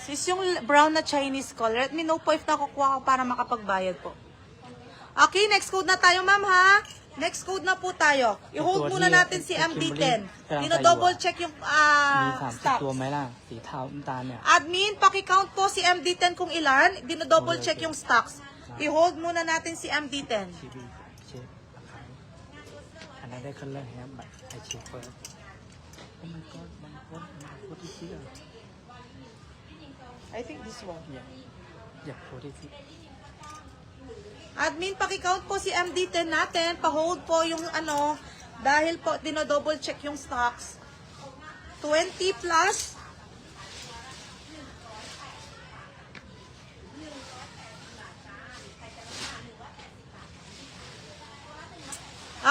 Sis, yung brown na Chinese color, let me know po if nakukuha ko para makapagbayad po. Okay, next code na tayo, ma'am, ha? Next code na po tayo. I-hold muna natin si MD10. Dino-double check yung มี30 ตัว stocks. ไหมล่ะสีเทาน้ำตาลเนี่ย Admin, paki-count po si MD10 kung ilan. Dino-double check yung stocks. I-hold muna natin si MD10. ชีวีเช็คอันนั้นได้คัลเลอร์แฮมบัตไอเช็คเฟิร์สโอ้ my god มันโคตรที่เชื่อ I think this one. อยากโคตรที่ Admin, paki-count po si MD10 natin. Pa-hold po yung ano, dahil po dino-double check yung stocks. 20 plus.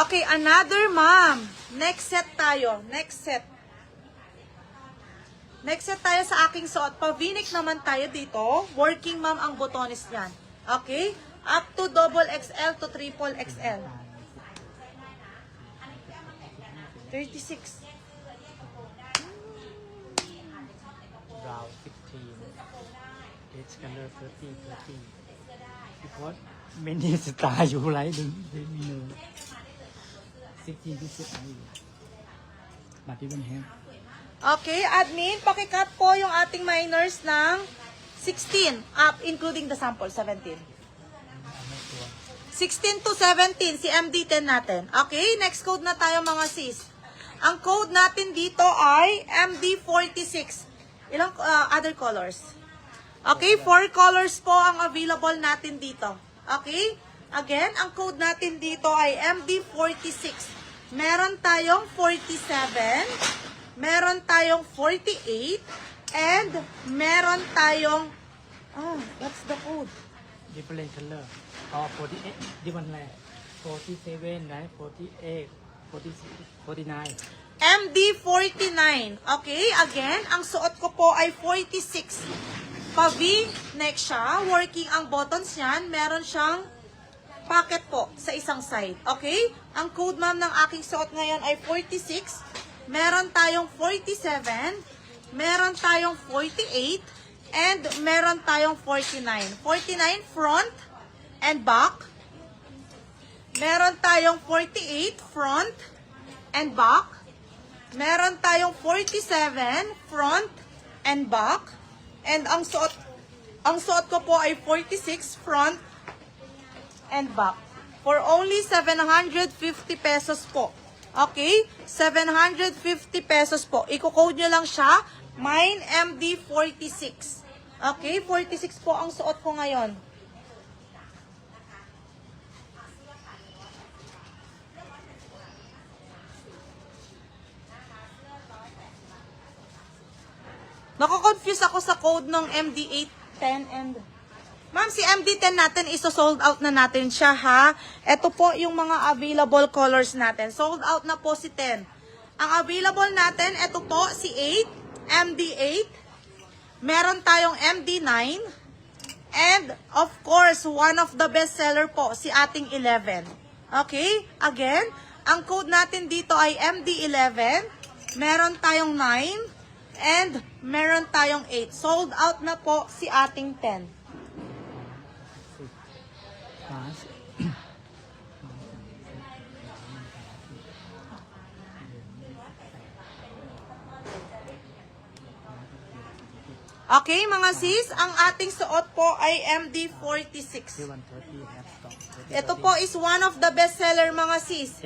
Okay, another ma'am. Next set tayo. Next set. Next set tayo sa aking suot. Pa-V-neck naman tayo dito. Working ma'am ang botones niyan. Okay? Up to double XL to triple XL. 36. บราวน์15เอชคัลเลอร์30 because many star you like the menu 16 this is only but even here Okay, admin, pakicut po yung ating minors ng 16 up, including the sample, 17. 16 to 17, si MD10 natin. Okay, next code na tayo mga sis. Ang code natin dito ay MD46. Ilang other colors? Okay, 4 colors po ang available natin dito. Okay, again, ang code natin dito ay MD46. Meron tayong 47, meron tayong 48, and meron tayong, what's the code? different color or 48 different like 47 right 48 46 49 MD49. Okay, again, ang suot ko po ay 46. Pa-V-neck siya, working ang buttons niyan, meron siyang pocket po sa isang side. Okay, ang code ma'am ng aking suot ngayon ay 46. Meron tayong 47, meron tayong 48, and meron tayong 49. 49 front and back. Meron tayong 48 front and back. Meron tayong 47 front and back. And ang suot ko po ay 46 front and back. For only 750 pesos po. Okay? 750 pesos po. Iko-code nyo lang siya. Mine MD46. Okay? 46 po ang suot ko ngayon. Nako-confuse ako sa code ng MD810 and... Ma'am, si MD10 natin, iso-sold out na natin siya, ha? Ito po yung mga available colors natin. Sold out na po si 10. Ang available natin, ito po, si 8, MD8. Meron tayong MD9. And, of course, one of the best seller po, si ating 11. Okay? Again, ang code natin dito ay MD11. Meron tayong 9. And, meron tayong 8. Sold out na po si ating 10. Okay, mga sis, ang ating suot po ay MD46. Ito po is one of the best seller, mga sis.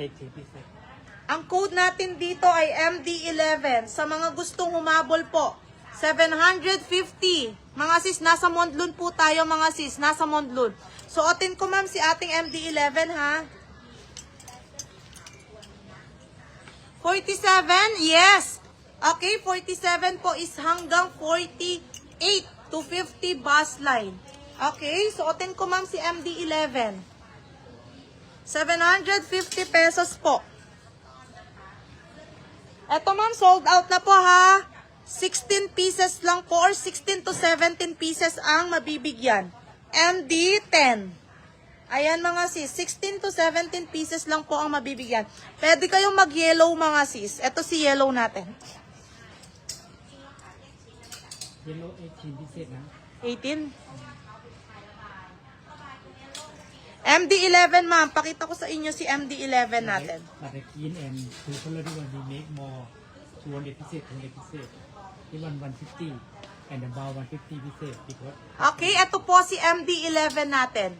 Ang code natin dito ay MD11. Sa mga gustong humabol po, 750. Mga sis, nasa Mondlun po tayo, mga sis. Nasa Mondlun. Suotin ko, ma'am, si ating MD11, ha? 47, yes. Okay, 47 po is hanggang 48 to 50 bus line. Okay, suotin ko, ma'am, si MD11. 750 pesos po. Eto, ma'am, sold out na po, ha? 6 16 pieces lang po or 16 to 17 pieces ang mabibigyan. MD 10. Ayan mga sis, 16 to 17 pieces lang po ang mabibigyan. Pwede kayong mag-yellow mga sis. Ito si yellow natin. Yellow 18 piece na. 18. MD11 ma'am, pakita ko sa inyo si MD11 natin. But again and two color one we make more 200 pieces, 200 pieces. Even 150 and about 150 pieces because Okay, ito po si MD11 natin.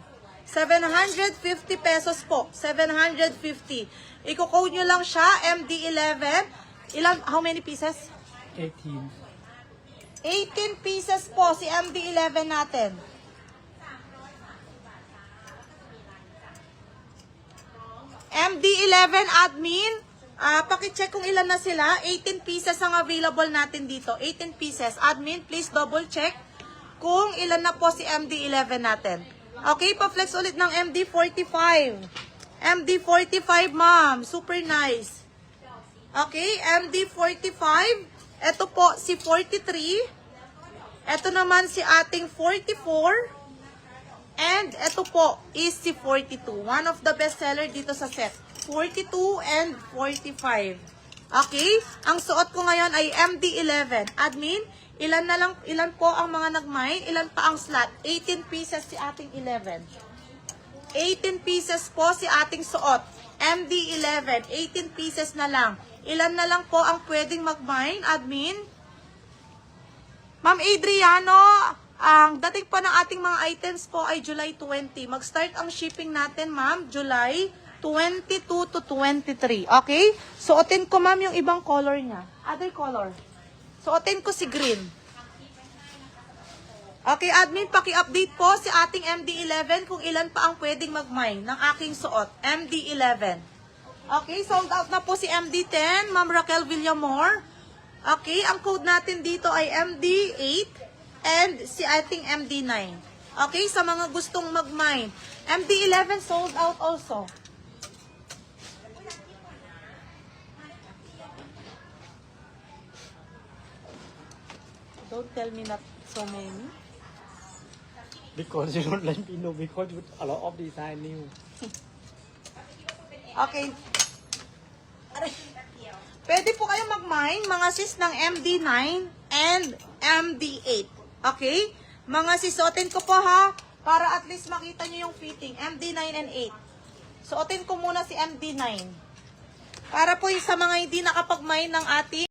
750 pesos po. 750. Iko-code nyo lang siya, MD11. How many pieces? 18. 18 pieces po si MD11 natin. MD11 admin, pakicheck kung ilan na sila. 18 pieces ang available natin dito. 18 pieces. Admin, please double check kung ilan na po si MD11 natin. Okay, pa-flex ulit ng MD45. MD45, ma'am. Super nice. Okay, MD45. Ito po si 43. Ito naman si ating 44. And ito po is si 42. One of the best seller dito sa set. 42 and 45. Okay? Ang suot ko ngayon ay MD11. Admin, ilan po ang mga nag-mine? Ilan pa ang slot? 18 pieces si ating 11. 18 pieces po si ating suot. MD11. 18 pieces na lang. Ilan na lang po ang pwedeng mag-mine? Admin? Ma'am Adriano, ang dating pa ng ating mga items po ay July 20. Mag-start ang shipping natin, ma'am, July 22 to 23. Okay? Suotin ko, ma'am, yung ibang color niya. Other color. Suotin ko si green. Okay, admin, paki-update po si ating MD11 kung ilan pa ang pwedeng mag-mine ng aking suot. MD11. Okay, sold out na po si MD10, Ma'am Raquel Villamor. Okay, ang code natin dito ay MD8 and si ating MD9. Okay, sa mga gustong mag-mine. MD11 sold out also. Don't tell me not so many. because you don't let me know because you a lot of design new. Okay. Pwede po kayo mag-mine, mga sis, ng MD9 and MD8. Okay? Mga sis, suotin ko po ha, para at least makita nyo yung fitting. MD9 and 8. Suotin ko muna si MD9. Para po yung sa mga hindi nakapag-mine ng ating